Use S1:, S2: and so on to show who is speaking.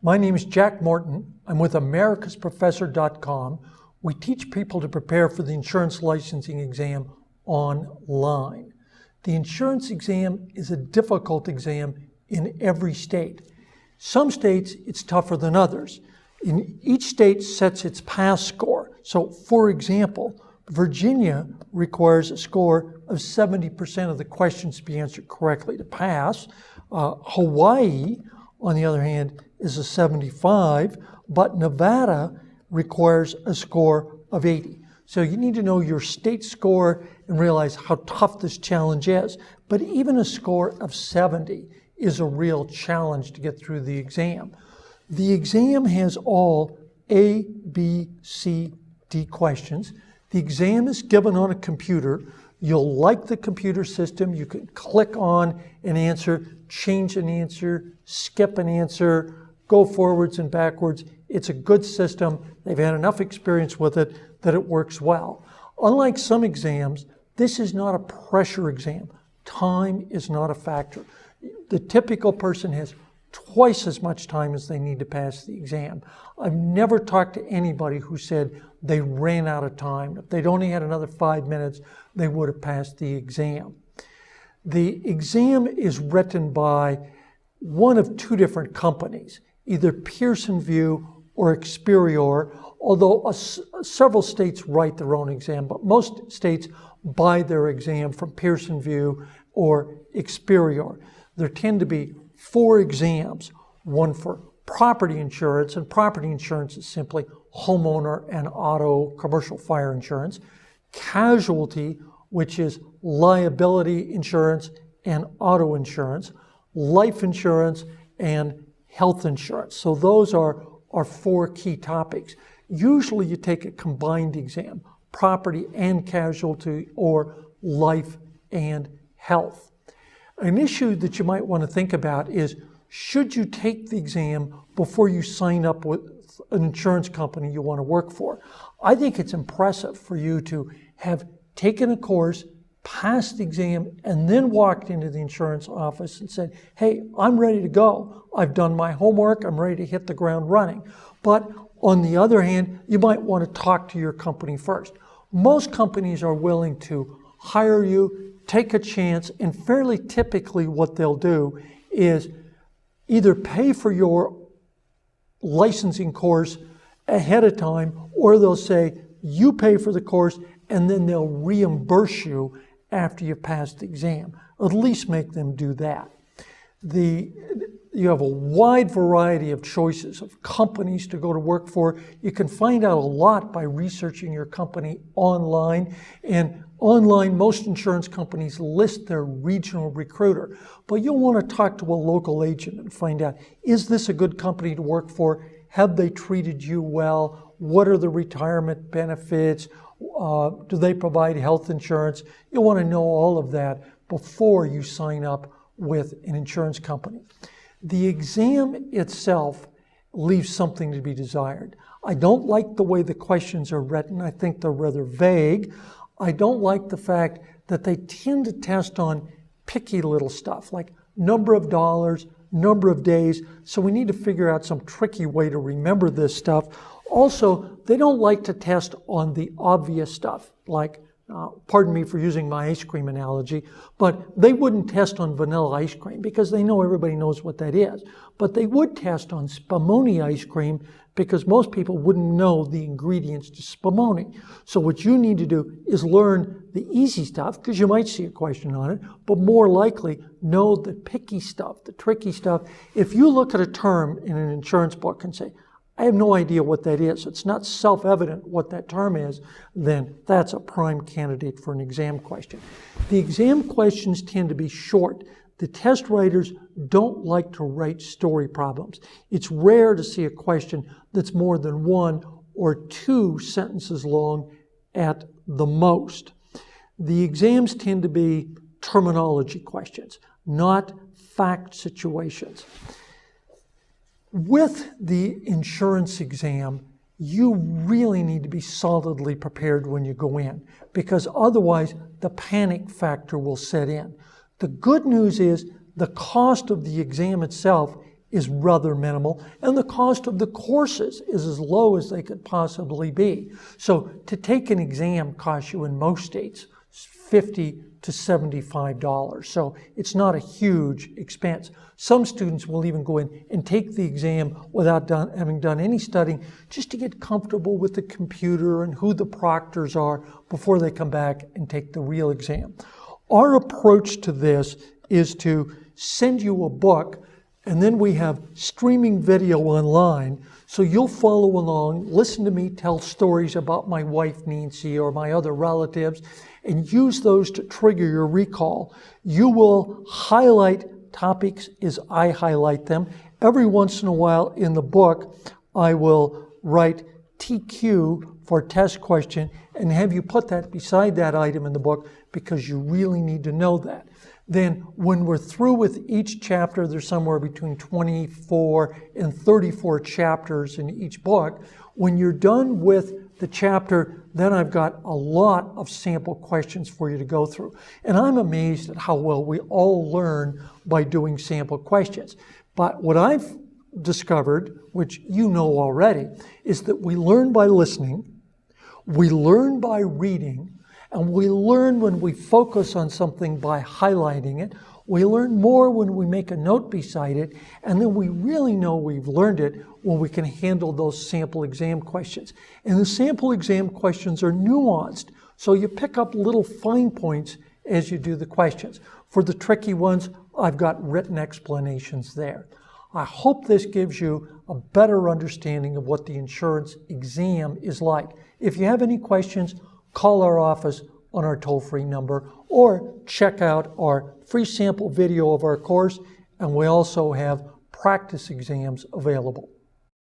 S1: My name is Jack Morton. I'm with americasprofessor.com. We teach people to prepare for the insurance licensing exam online. The insurance exam is a difficult exam in every state. Some states, it's tougher than others. Each state sets its pass score. So, for example, Virginia requires a score of 70% of the questions to be answered correctly to pass. Hawaii, on the other hand, is a 75, but Nevada requires a score of 80. So you need to know your state score and realize how tough this challenge is. But even a score of 70 is a real challenge to get through the exam. The exam has all A, B, C, D questions. The exam is given on a computer. You'll like the computer system. You can click on an answer, change an answer, skip an answer, go forwards and backwards. It's a good system. They've had enough experience with it that it works well. Unlike some exams, this is not a pressure exam. Time is not a factor. The typical person has twice as much time as they need to pass the exam. I've never talked to anybody who said they ran out of time. If they'd only had another 5 minutes, they would have passed the exam. The exam is written by one of two different companies, either Pearson VUE or Experior, although several states write their own exam, but most states buy their exam from Pearson VUE or Experior. There tend to be 4 exams, one for property insurance, and property insurance is simply homeowner and auto commercial fire insurance, casualty, which is liability insurance and auto insurance, life insurance, and health insurance. So those are 4 key topics. Usually you take a combined exam, property and casualty, or life and health. An issue that you might want to think about is, should you take the exam before you sign up with an insurance company you want to work for? I think it's impressive for you to have taken a course, passed the exam, and then walked into the insurance office and said, hey, I'm ready to go. I've done my homework. I'm ready to hit the ground running. But on the other hand, you might want to talk to your company first. Most companies are willing to hire you, take a chance, and fairly typically what they'll do is either pay for your licensing course ahead of time, or they'll say you pay for the course and then they'll reimburse you after you pass the exam. At least make them do that. You have a wide variety of choices of companies to go to work for. You can find out a lot by researching your company online. And online, most insurance companies list their regional recruiter. But you'll want to talk to a local agent and find out, is this a good company to work for? Have they treated you well? What are the retirement benefits? Do they provide health insurance? You'll want to know all of that before you sign up with an insurance company. The exam itself leaves something to be desired. I don't like the way the questions are written. I think they're rather vague. I don't like the fact that they tend to test on picky little stuff like number of dollars, number of days. So we need to figure out some tricky way to remember this stuff. Also, they don't like to test on the obvious stuff, like, pardon me for using my ice cream analogy, but they wouldn't test on vanilla ice cream because they know everybody knows what that is. But they would test on spumoni ice cream because most people wouldn't know the ingredients to spumoni. So what you need to do is learn the easy stuff, because you might see a question on it, but more likely know the picky stuff, the tricky stuff. If you look at a term in an insurance book and say, I have no idea what that is, it's not self-evident what that term is, then that's a prime candidate for an exam question. The exam questions tend to be short. The test writers don't like to write story problems. It's rare to see a question that's more than 1 or 2 sentences long at the most. The exams tend to be terminology questions, not fact situations. With the insurance exam, you really need to be solidly prepared when you go in, because otherwise the panic factor will set in. The good news is the cost of the exam itself is rather minimal, and the cost of the courses is as low as they could possibly be. So to take an exam costs you in most states $50 to $75. So it's not a huge expense. Some students will even go in and take the exam without having done any studying, just to get comfortable with the computer and who the proctors are before they come back and take the real exam. Our approach to this is to send you a book, and then we have streaming video online, so you'll follow along, listen to me tell stories about my wife Nancy or my other relatives, and use those to trigger your recall. You will highlight topics as I highlight them. Every once in a while in the book, I will write TQ for test question and have you put that beside that item in the book because you really need to know that. Then when we're through with each chapter, there's somewhere between 24 and 34 chapters in each book. When you're done with the chapter, then I've got a lot of sample questions for you to go through. And I'm amazed at how well we all learn by doing sample questions. But what I've discovered, which you know already, is that we learn by listening, we learn by reading, and we learn when we focus on something by highlighting it. We learn more when we make a note beside it, and then we really know we've learned it when we can handle those sample exam questions. And the sample exam questions are nuanced, so you pick up little fine points as you do the questions. For the tricky ones, I've got written explanations there. I hope this gives you a better understanding of what the insurance exam is like. If you have any questions, call our office on our toll-free number or check out our free sample video of our course, and we also have practice exams available.